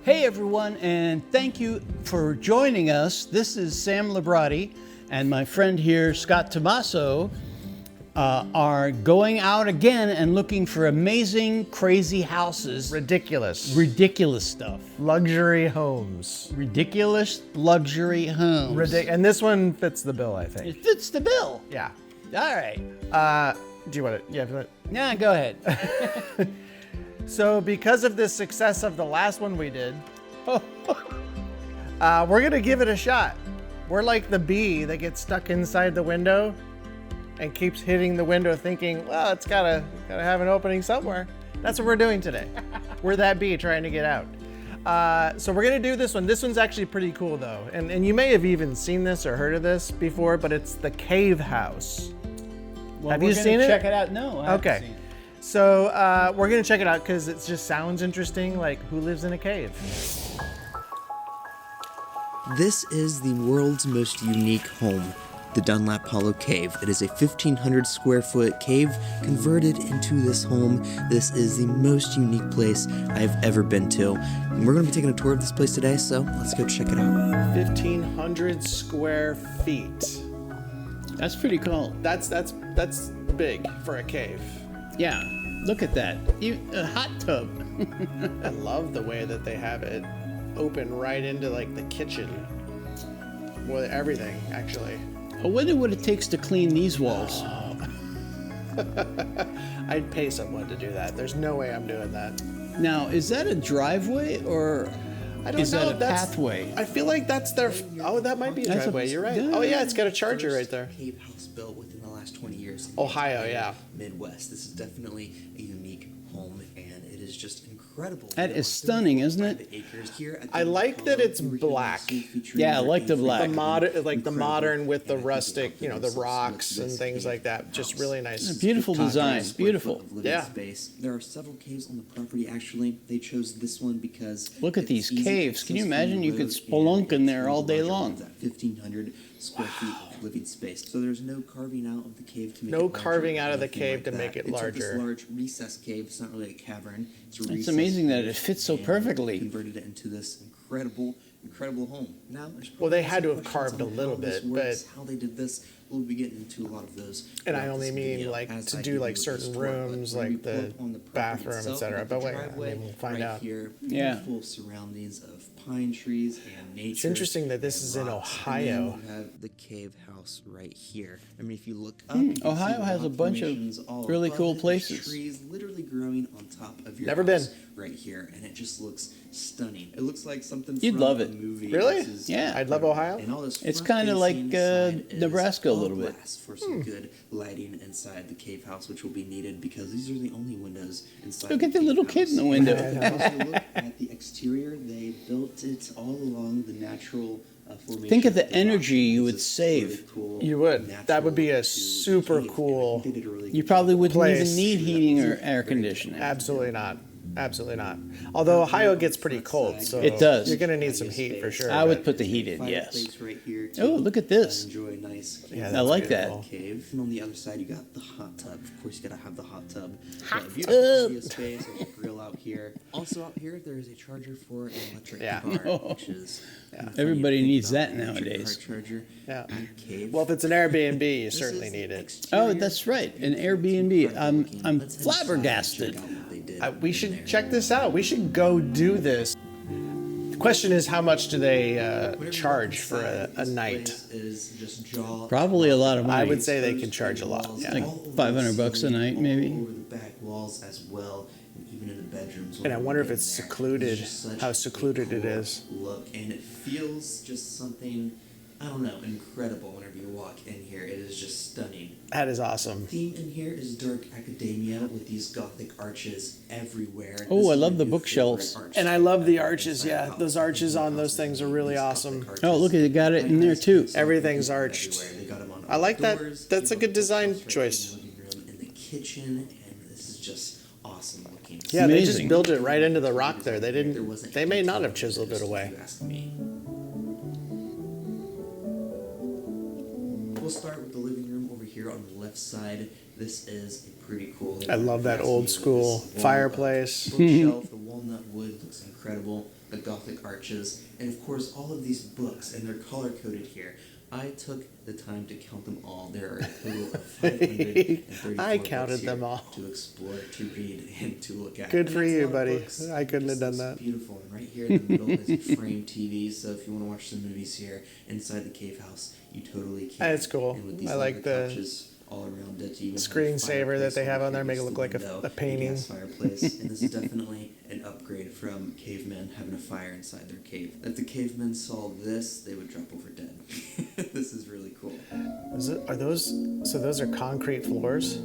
Hey everyone, and thank you for joining us. This is Sam Labrati and my friend here, Scott Tommaso, are going out again and looking for amazing, crazy houses. Ridiculous stuff. Luxury homes. Ridiculous luxury homes. And this one fits the bill, I think. It fits the bill. Yeah. All right. Do you want it? Yeah. Yeah, go ahead. So because of the success of the last one we did, we're gonna give it a shot. We're like the bee that gets stuck inside the window and keeps hitting the window thinking, well, it's gotta have an opening somewhere. That's what we're doing today. We're that bee trying to get out. So we're gonna do this one. This one's actually pretty cool though. And you may have even seen this or heard of this before, but it's the Cave House. Well, have you seen it? Check it out. No, I haven't Okay. seen it. So we're gonna check it out because it just sounds interesting, like who lives in a cave? This is the world's most unique home, the Dunlap Hollow Cave. It is a 1,500 square foot cave converted into this home. This is the most unique place I've ever been to. And we're gonna be taking a tour of this place today, so let's go check it out. 1,500 square feet. That's pretty cool. That's big for a cave. Yeah, look at that. A hot tub. I love the way that they have it open right into like the kitchen. Well, everything actually. I wonder what it takes to clean these walls. I'd pay someone to do that. There's no way I'm doing that. Now, is that a driveway or I don't is know. that a pathway? I feel like that's their. Oh, that might be a That's driveway. You're right. yeah. Oh yeah, it's got a charger right there. Cave house built within the last 20 years. in Ohio, the yeah. Midwest. This is definitely a unique home, and it is just incredible. That is stunning, isn't it? Acres here at I the like that it's black. Yeah, I like the black. The modern with the rustic, the rocks and things like that. Just really nice. Beautiful design. Beautiful. Yeah. Space. There are several caves on the property. Actually, they chose this one because Look at it's these easy caves. Can you access from imagine? the You could road, spelunk and in there it's all day larger long. ones at 1,500 square feet of living space. So there's no carving out of the cave to make No it larger, carving out of the anything cave like to that. make it They took larger. This large recess cave. It's not really a cavern. It's a It's recess amazing that cave, it fits so and perfectly. Converted it into this incredible home. Now, there's Well, they probably had to some have questions carved a on little how this bit, works, but- how they did this. We'll be getting into a lot of those. And I throughout only this mean video like as to I do give like you certain this tour, but rooms, when we like the pull up on the property bathroom, itself, etc. with But the wait, driveway we'll find right out. Here, Yeah. beautiful surroundings of pine trees and nature. It's interesting that this and is in rocks. Ohio. And then you have the cave house right here. I mean, if you look up, Hmm, you can Ohio see has a rock bunch of formations all really above cool it. There's places. Trees literally growing on top of your Never house been. right here, and it just looks stunning. It looks like something You'd from love a it. movie. Really? This is Yeah. I'd love Ohio. and all this It's kinda like, front-facing side is Nebraska a all little bit. glass for some good lighting inside the cave house, which will be needed because these are the only windows inside. Look at the cave little kid in the house. window. If you look at the exterior, they built it all along the natural formation. Think of the of rock. energy you It's would a save. really cool, You would. That would be a natural to super cave, and I cool- think they did a really You good probably job. wouldn't Place. even need heating or air conditioning. Absolutely not. Absolutely not. Although Ohio gets pretty cold, so It does. You're gonna need some heat for sure. I would but- put the heat in, yes. Fireplace right here to, Oh, look at this. Enjoy a nice Yeah, I that's like beautiful. that. cave. And on the other side, you got the hot tub. Of course, you gotta have the hot tub. Hot Got a beautiful tub. patio space. There's a grill out here. Also out here, there is a charger for an electric Yeah. car, which is kinda funny Everybody to think needs about that an electric nowadays. car charger Yeah. at a cave. Well, if it's an Airbnb, you This certainly is need the it. exterior. Oh, that's right, an Airbnb. I'm flabbergasted. We should check this out. We should go do this. The question is, how much do they charge for a night? Probably a lot of money. I would say they can charge a lot. Yeah. Like $500 a night, maybe. Over the back walls as well, and even in the bedrooms. And I wonder if in it's there. secluded, It's just such how a secluded it cool is. Look, and it feels just something, I don't know, incredible whenever you walk in here. It is just stunning. That is awesome. Theme in here is dark academia with these Gothic arches everywhere. Oh, This I is love my the new bookshelves. favorite arch And I love the spot arches, inside yeah. the house. Those arches on those things are really These awesome. Gothic Oh, look, arches. they got it in there too. Everything's arched. Everywhere. They got 'em on I like that. doors. That's a You good got design bookshelves right choice. in the living room, in the kitchen, and this is just awesome looking. Yeah, they just Amazing. built it right into the rock there. They There didn't. wasn't They may any not have top chiseled it if away. you ask me. We'll start with the living room over here on the left side. This is a pretty cool. I love that old school fireplace. Bookshelf. The walnut wood looks incredible. the Gothic arches, and of course all of these books, and they're color-coded here. I took the time to count them all. There are a total of 534 I counted books here them all. to explore, to read, and to look at. Good And for that's a you, lot of buddy. books. I couldn't have done It's that. beautiful. And right here in the middle is a frame TV, so if you want to watch some movies here inside the cave house, you totally can. That's cool. And with these I like leather the couches all around it, you even have a screensaver that they fireplace have over on there, here make it next look to like the a window, painting. gas fireplace, and this is definitely an upgrade from cavemen having a fire inside their cave. If the cavemen saw this, they would drop over dead. This is really cool. Those are concrete floors?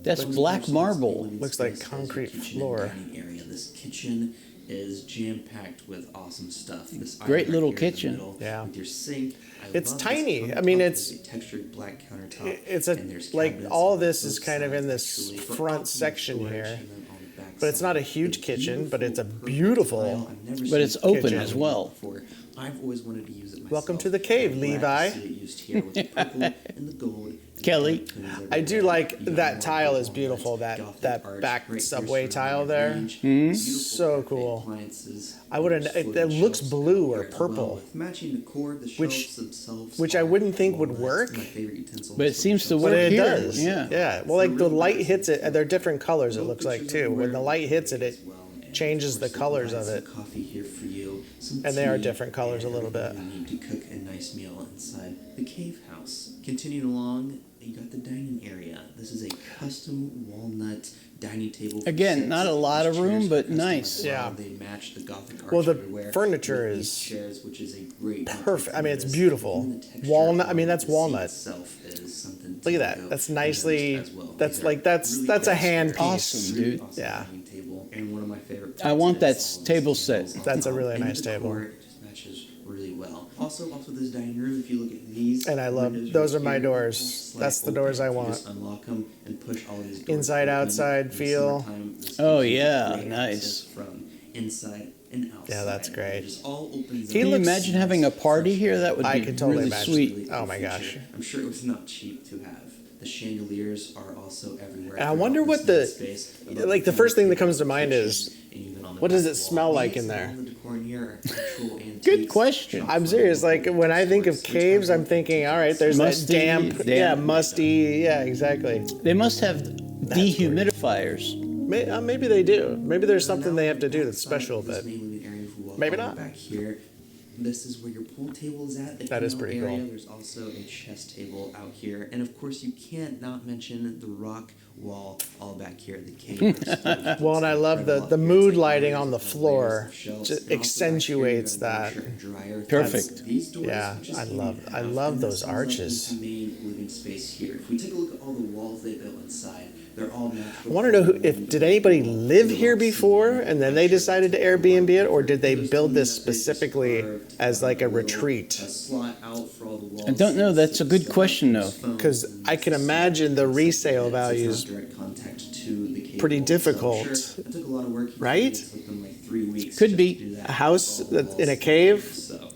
That's black marble. Looks like concrete floor. Area. This kitchen is jam-packed with awesome stuff. This Great island little here in the kitchen. middle Yeah. With your sink. It's love tiny. This I mean, countertop. it's- It's a textured black countertop. It's and there's like cabinets all on this is both kind of in sides, this actually, for front optimal section storage, here. and then on the back But it's not a side, huge the kitchen, but it's a perfect beautiful- tile. I've never But seen it's it open kitchen. as well. before. I've always wanted to use it myself. Welcome to the cave, I'm glad to Levi. see it used here with the purple and the gold and the Kelly. cartoons I do everywhere. like You got that more tile is gold beautiful, walnuts, that- Gothic that arch, back great subway piercing tile on there. range, beautiful So cafe cool. appliances, I would've- and it floating looks shelves blue or here as well, purple. with matching decor, the Which- shelves themselves which I are wouldn't think would walnuts, work. my favorite utensil But it for seems to shelves. work But it here. does. Yeah. Yeah. Well, like the light hits it, they're different colors, it No looks like pictures too. When everywhere, the light hits it, it as well, and changes of the course, colors provides of some it. Coffee here for you, some And they are tea, different colors a and little bit. everything you need to cook a nice meal inside the cave house. Continuing along, you got the dining area. This is a custom walnut dining table. for Again, six. not a lot of These room, chairs but are customized nice. as well. Yeah. They match the Gothic arch Well, the everywhere furniture with these is chairs, which is a great perfect. I mean, it's notice. beautiful. Even the texture Walnut- I of mean, that's the seat walnut. itself is something Look at to that. go That's and nicely- notice as well. that's These like- are that's- really that's a good hand squares. piece. Really Dude. awesome Yeah. dining table. And one of my favorite I want that parts is all of table these set. details on That's a top. really And nice the table. decor just matches really well. Also this dining room, if you look at these, And I love- windows those right are my here, doors. slide That's the doors I open. You want. just unlock them and push all of these doors Inside, open. outside In the feel. summertime, this Oh, gives you yeah, great nice. access from inside and outside. Yeah, that's great. It just all opens He Can up. you looks- imagine having a party here? That would I be could totally really imagine. sweet. Really Oh cool my feature. gosh. I'm sure it was not cheap to have. The chandeliers are also everywhere. And I throughout wonder this what the- nice space. I love like, the first thing that comes to mind kitchen, is, and even on the what does back it wall. smell like These in there? all the decor in here are actual antiques. Good question. Shop I'm from serious. Like local when I think of stores, which caves, are I'm thinking, all right, there's Musty, that damp, damp. yeah, musty, yeah, exactly. They must have dehumidifiers. Maybe they do. Maybe there's something they have to do that's special, This but main living area, if we walk maybe all the not. way Back here, this is where your pool table is at. The That is keynote pretty area. cool. There's also a chess table out here, and of course, you can't not mention the rock wall all back here at the cave. Well, and I love the mood lighting on the floor. Just accentuates that. Perfect. These doors, Yeah, just I leave love- in I half, love and those this opens up arches. into the main living space here. If we take a look at all the walls they built inside, they're all natural. I want to know if did anybody live here before and then they decided to Airbnb it, or did they build this specifically as like a retreat? I don't know. That's a good question, though. Because I can imagine the resale values pretty difficult, right? Could be. A house that's in a cave.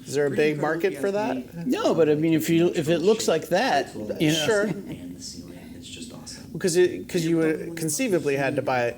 Is there a big market for that? No, but I mean, if it looks like that, you know. Sure. And the ceiling, it's just awesome. Because you would conceivably had to buy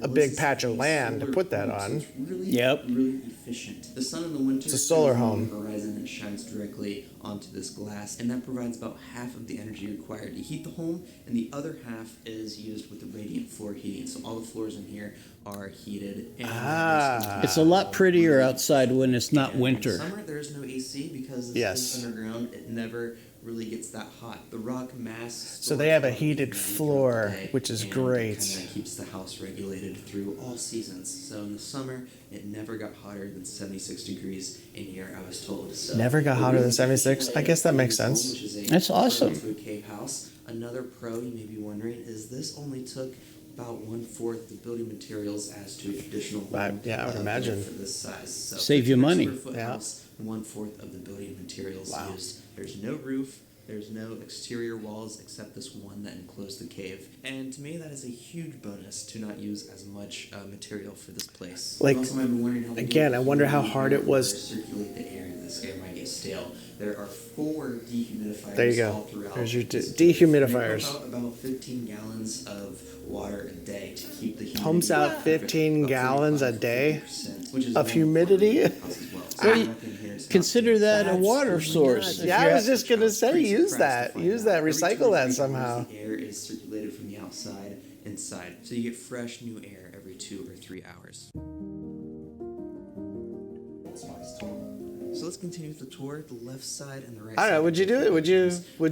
a big patch of land to put that on. Yep. Really efficient. The sun in the winter. It's a solar is on home. the horizon and shines directly onto this glass, and that provides about half of the energy required to heat the home, and the other half is used with the radiant floor heating. So all the floors in here are heated. And It's a lot prettier outside when it's not In winter. summer, there is no AC because this Yes. is underground. It never really gets that hot. The rock mass. So they have a stores heated heat floor, throughout the day, which is and great. It kind of keeps the house regulated through all seasons. So in the summer, it never got hotter than 76 degrees in here, I was told. So Never got hotter than 76? I guess that makes Home, sense. which is a That's awesome. pro to a cave house. Another pro you may be wondering is this only took about 1/4 the building materials as to a traditional home. Yeah, I would imagine. For this size. So Save you 50 money. square foot Yeah. house, 1/4 of the building materials Wow. used. There's no roof. There's no exterior walls except this one that enclosed the cave. And to me, that is a huge bonus to not use as much material for this place. Like, You also might be wondering how they do again, it I wonder how here hard it was- to circulate the air. This air might get stale. There are 4 dehumidifiers There you go. all throughout. There's your this dehumidifiers. They pump out about 15 gallons of water a day to keep the humidity pumps out 15 gallons a day which is of humidity. Consider that a water source. Yeah, I was just gonna say, use that, recycle that somehow. Air is circulated from the outside inside, so you get fresh new air every 2 or 3 hours. So let's continue with the tour. The left side and the right. I don't know. side Would you do it? Would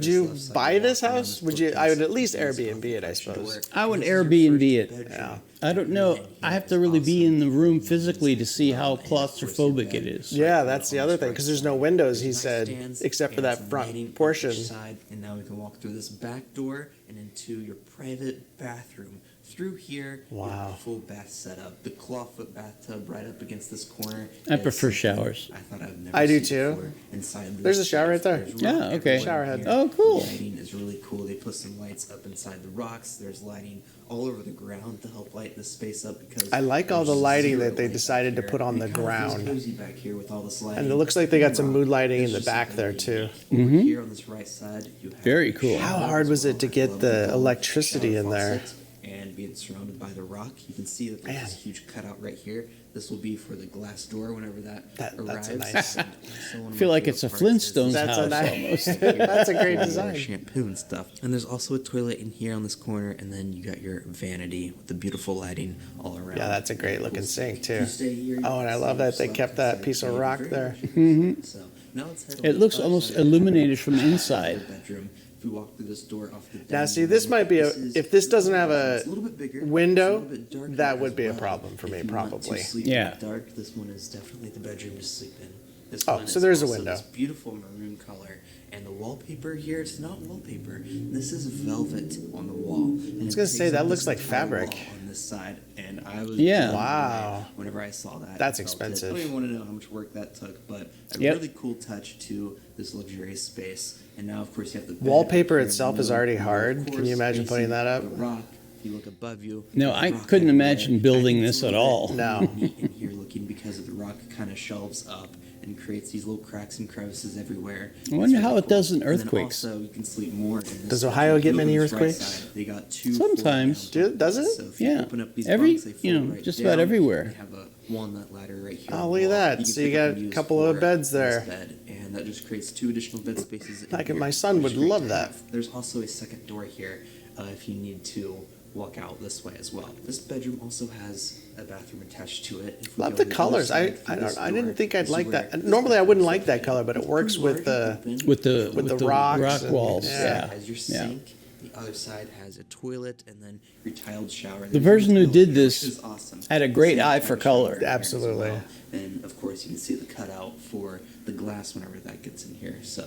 you left side buy this wall, and house? then Would this you? I would at bookcase least opens Airbnb off it, the I French suppose. door. I would This is your Airbnb first it. bedroom. I don't know. I have to really be in the room physically to see how claustrophobic it is. Yeah, that's the other thing, because there's no windows. He said, Nightstands except for and that some front lighting on portion. each side. And now we can walk through this back door and into your private bathroom. Through here, you have Wow. a full bath setup. The clawfoot bathtub right up against this corner. I is prefer something showers. I thought I'd never I do seen too. before. Inside There's this a shower right there. there's rock Yeah, okay. everywhere Shower in head. here. Oh, cool. The lighting is really cool. They put some lights up inside the rocks. There's lighting all over the ground to help light this space up because I like all the there's lighting zero that they light back decided to here. put on the It kinda feels ground. cozy back here with all this lighting. And it looks like they got some Rock. mood lighting in There's the just back something there too. unique. Over here on this right side, you have Very cool. How hard was it to get the electricity in there? And being surrounded by the rock, you can see that there's Man. this huge cutout right here. This will be for the glass door whenever that That's arrives. a nice- And so one of I feel my like it's a favorite parts is Flintstones That's a house nice- almost. That's a great more design. shampoo and stuff. And there's also a toilet in here on this corner, and then you got your vanity with the beautiful lighting all around. Yeah, that's a great looking sink If too. you stay here, you Oh, and can I see love that they yourself kept that inside piece the of cave rock very there. nicely. So now let's head It over looks to the almost side. illuminated from the The inside. bedroom. If we walk through this door off the Now, dining see, this room, might be this if this doesn't have it's a little bit bigger, window, it's a little bit darker that as would be a well. problem for me, If you want to probably. sleep Yeah. in the dark, this one is definitely the bedroom to sleep in. This Oh, one so is there's a also window. This beautiful maroon color, and the wallpaper here, it's not wallpaper. This is velvet on the wall. I was gonna say, that looks like fabric. On this side, and I was Yeah. blown away Wow. whenever I saw that. That's and felt it. expensive. I don't even want to know how much work that took, but a Yep. really cool touch to this luxurious space. And now, of course, you have the bed Wallpaper up here itself below. is already And of hard. Can course, you imagine facing putting that up? The rock. If you look above you. No, there's I rock couldn't everywhere. imagine building I think this it's a at little all. bit No. neat in here looking because of the rock kind of shelves up and creates these little cracks and crevices everywhere. I wonder It's how really it does in And then earthquakes. also, you can sleep more. In this Does bedroom. Ohio If get you many look on this right earthquakes? side, they got two Sometimes. Does it? So if you Yeah. open up these Every- bunks, they you know, fold right just about down. everywhere. You have a walnut ladder right here. Oh, on the look at wall. that. can So you pick up got and a use couple of for beds this there. bed, and that just creates 2 additional bed spaces. in Like, here, my son which is would great love to that. have. There's also a second door here if you need to walk out this way as well. This bedroom also has a bathroom attached to it. If we Love go the on other colors. side through this I door, didn't think I'd this is like where that. Normally, I this wouldn't bathroom like that is color, but it pretty works with large the. and open. With the rocks rock and- walls. yeah. Yeah. As your Yeah. sink, the other side has a toilet and then your tiled shower. The version who did this Which is awesome. had a great Same eye kind for of shower color. in here as Absolutely. well. And of course, you can see the cutout for the glass whenever that gets in here. So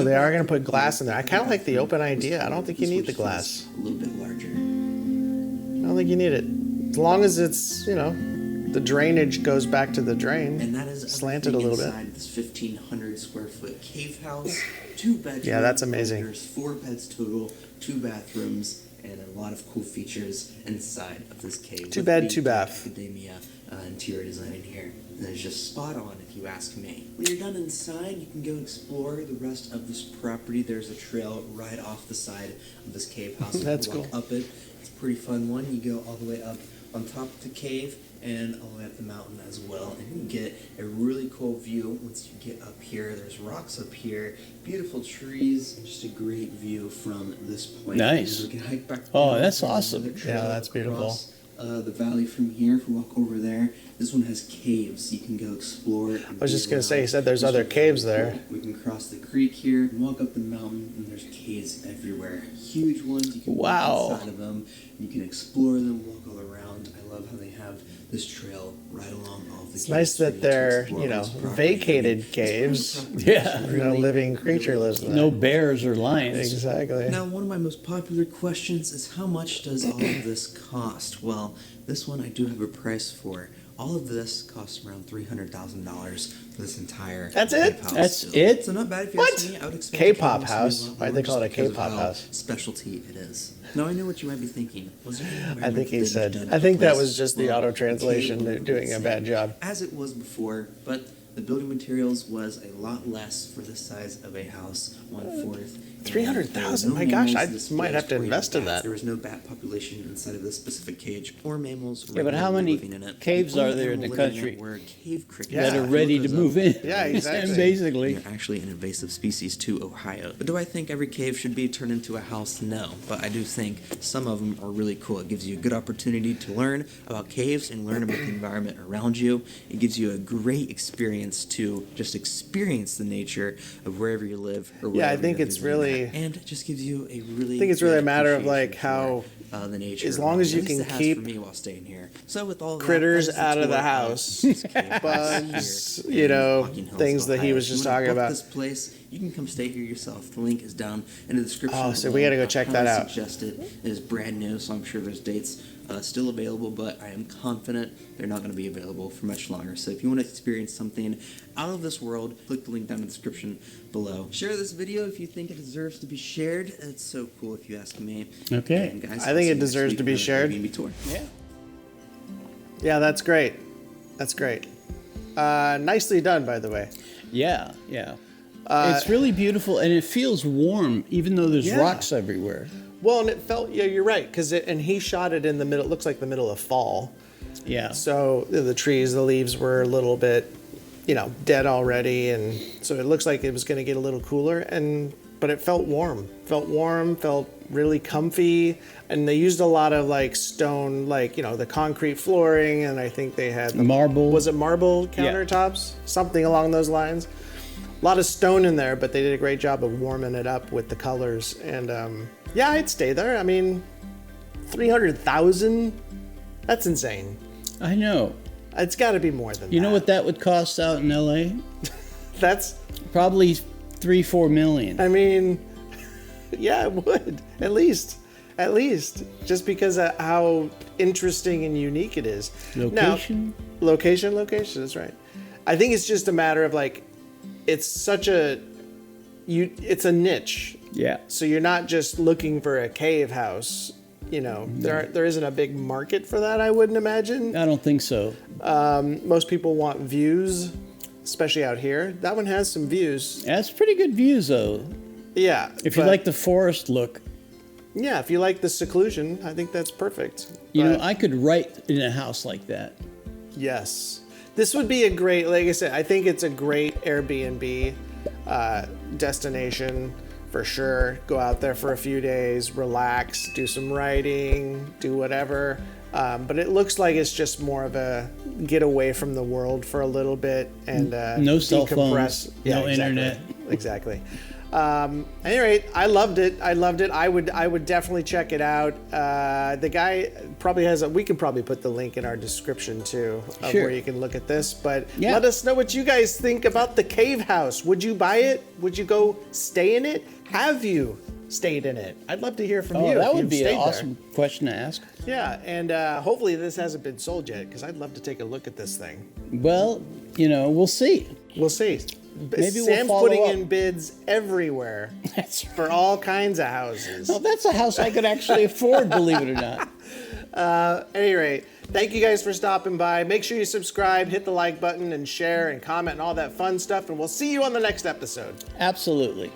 they are gonna put glass in there. I kinda like the open idea. I don't think you need the This one glass. feels a little bit larger. I don't think you need it. As long as it's, the drainage goes back to the drain. And that is Slanted a everything little bit. inside this 1,500 square foot cave house. 2 bedrooms. Yeah, that's amazing. There's 4 beds total, 2 bathrooms, and a lot of cool features inside of this cave. 2 with bed, the 2 bath. Academia interior design in here. And it's just spot on if you ask me. When you're done inside, you can go explore the rest of this property. There's a trail right off the side of this cave house. You That's can walk cool. up it. It's a pretty fun one. You go all the way up on top of the cave and all the way up the mountain as well, and you get a really cool view once you get up here. There's rocks up here, beautiful trees, and just a great view from this point. Nice. We can hike back Oh, down that's to another awesome. trail Yeah, that's beautiful. across, the valley from here. If we walk over there, this one has caves. You can go explore. I was just gonna say, he said there's other caves there. We can cross the creek here, and walk up the mountain, and there's caves everywhere. Huge ones. You can Wow. walk inside of them. You can explore them, walk all around. I love how they have this trail right along all of the It's caves nice for you that to they're, explore this property. vacated This caves. property Yeah. is No really, living creature lives in No there. bears or lions. Exactly. Now, one of my most popular questions is how much does all of this cost? Well, this one I do have a price for. All of this costs around $300,000 for this entire That's it? cave house. That's So- it? So not bad if you What? ask me. I would expect K-pop it to house? be a lot Why'd more they call it a just because of K-pop how house? Specialty it is. Now I know what you might be thinking. Was there any I think environmental he damage said. done I think to that this? was just the Well, auto okay, translation we'll doing a say bad job. as it was before, but the building materials was a lot less for the size of a house. 1/4 300,000. My gosh, I might have to invest in that. There was no bat population inside of this specific cage or mammals. Yeah, but how regularly many living in it. caves The only are there in the animal living in country it were cave crickets. that Yeah. are ready to move in? Yeah, exactly. Basically. They're actually an invasive species to Ohio. But do I think every cave should be turned into a house? No. But I do think some of them are really cool. It gives you a good opportunity to learn about caves and learn about the environment around you. It gives you a great experience to just experience the nature of wherever you live or wherever Yeah, I think you're it's visiting really. at. And it just gives you a really I think it's really a good matter of appreciation like how for, the nature. as long as you at least can it has keep for me while staying here. So with all critters that is out of the tour house, this cave bugs, here you in know, Hocking Hills, things that he Ohio. was If you just wanna talking book about. This place, you can come stay here yourself. The link is down in the description. Oh, so we gotta go check that out. I suggest it. It is brand new, so I'm sure there's dates still available, but I am confident they're not going to be available for much longer. So if you want to experience something out of this world, click the link down in the description below. Share this video if you think it deserves to be shared. It's so cool if you ask me. Okay. And guys, I I'll think see it you next deserves week to be on shared. Airbnb tour. Yeah. Yeah, that's great. That's great. Nicely done, by the way. Yeah, yeah. It's really beautiful, and it feels warm, even though there's Yeah. rocks everywhere. Well, and it felt. Yeah, you're right. And he shot it in the middle. It looks like the middle of fall. Yeah. So the trees, the leaves were a little bit, dead already, and so it looks like it was going to get a little cooler. But it felt warm. Felt really comfy, and they used a lot of like stone, the concrete flooring, and I think they had Marble. Was it marble countertops? Something along those lines. A lot of stone in there, but they did a great job of warming it up with the colors. And yeah, I'd stay there. I mean, 300,000. That's insane. I know. It's got to be more than that. You know what that would cost out in LA? That's, Probably 3-4 million. I mean, yeah, it would. At least. Just because of how interesting and unique it is. Location? Now, location, that's right. I think it's just a matter of like, it's a niche. Yeah. So you're not just looking for a cave house. There isn't a big market for that, I wouldn't imagine. I don't think so. Most people want views, especially out here. That one has some views. That's pretty good views, though. Yeah. If you like the forest look. Yeah, if you like the seclusion, I think that's perfect. You know, But, I could write in a house like that. yes. This would be a great, like I said, I think it's a great Airbnb destination for sure. Go out there for a few days, relax, do some writing, do whatever. But it looks like it's just more of a get away from the world for a little bit and No cell decompress. phones, Yeah, no exactly. internet. Exactly. At any rate, I loved it. I would definitely check it out. The guy probably we can probably put the link in our description too of Sure. where you can look at this. But Yeah. let us know what you guys think about the cave house. Would you buy it? Would you go stay in it? Have you stayed in it? I'd love to hear from Oh, you. that if would you've be an stayed there. awesome question to ask. Yeah, and hopefully this hasn't been sold yet because I'd love to take a look at this thing. Well, we'll see. We'll see. Maybe we'll Sam's follow putting up. in bids everywhere That's for all kinds of houses. Well, that's a house I could actually afford, believe it or not. At any rate, thank you guys for stopping by. Make sure you subscribe, hit the like button, and share and comment and all that fun stuff. And we'll see you on the next episode. Absolutely.